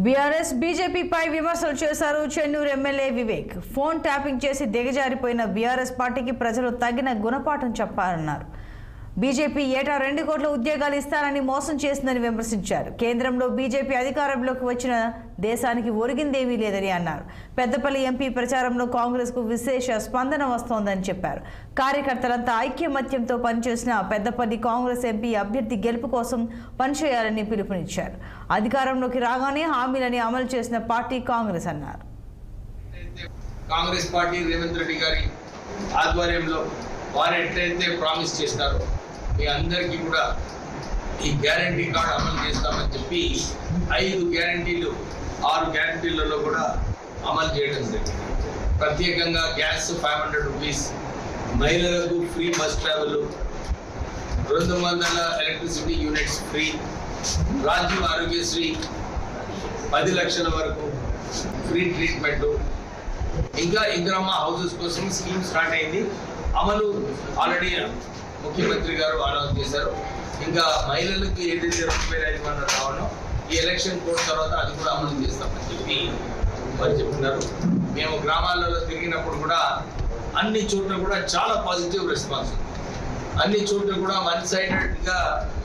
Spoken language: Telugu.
బీఆర్ఎస్ బీజేపీపై విమర్శలు చేశారు Chennur MLA Vivek. Phone tapping చేసి దిగజారిపోయిన బీఆర్ఎస్ పార్టీకి ప్రజలు తగిన గుణపాఠం చెప్పారన్నారు. బీజేపీ ఏటా 2 కోట్ల ఉద్యోగాలు ఇస్తారని మోసం చేసిందని విమర్శించారు. కేంద్రంలో బీజేపీ అధికారంలోకి వచ్చిన దేశానికి ఒరిగిందేమీ లేదని అన్నారు. పెద్దపల్లి ఎంపీ ప్రచారంలో కాంగ్రెస్ కు విశేష స్పందన వస్తోందని చెప్పారు. కార్యకర్తలంతా ఐక్యమత్యంతో పనిచేసిన పెద్దపల్లి కాంగ్రెస్ ఎంపీ అభ్యర్థి గెలుపు కోసం పనిచేయాలని పిలుపునిచ్చారు. అధికారంలోకి రాగానే హామీలని అమలు చేసిన పార్టీ కాంగ్రెస్ అన్నారు. కాంగ్రెస్ పార్టీ రేవంత్ రెడ్డి గారి ఆధ్వర్యంలో వారు ఎట్లయితే ప్రామిస్ చేస్తారో మీ అందరికీ కూడా ఈ గ్యారంటీ కార్డు అమలు చేస్తామని చెప్పి 5 గ్యారంటీలు 6 గ్యారంటీలలో కూడా అమలు చేయడం జరిగింది. ప్రత్యేకంగా గ్యాస్ 500 రూపీస్, మహిళలకు free bus travel, 200 electricity units free, Rajiv Aarogyasri 10 లక్షల వరకు ఫ్రీ ట్రీట్మెంట్, ఇంకా ఇందిరమ్మ హౌసెస్ కోసం స్కీమ్ స్టార్ట్ అయింది. అమలు ఆల్రెడీ ముఖ్యమంత్రి గారు అనౌన్స్ చేశారు. ఇంకా మహిళలకు ఏదైతే 2500 రావడం ఈ ఎలక్షన్ కోడ్ తర్వాత అది కూడా అమలు చేస్తామని చెప్పి వారు చెప్తున్నారు. మేము గ్రామాలలో తిరిగినప్పుడు కూడా అన్ని చోట్ల కూడా చాలా పాజిటివ్ రెస్పాన్స్ ఉంది. అన్ని చోట్ల కూడా 1 సైడెడ్గా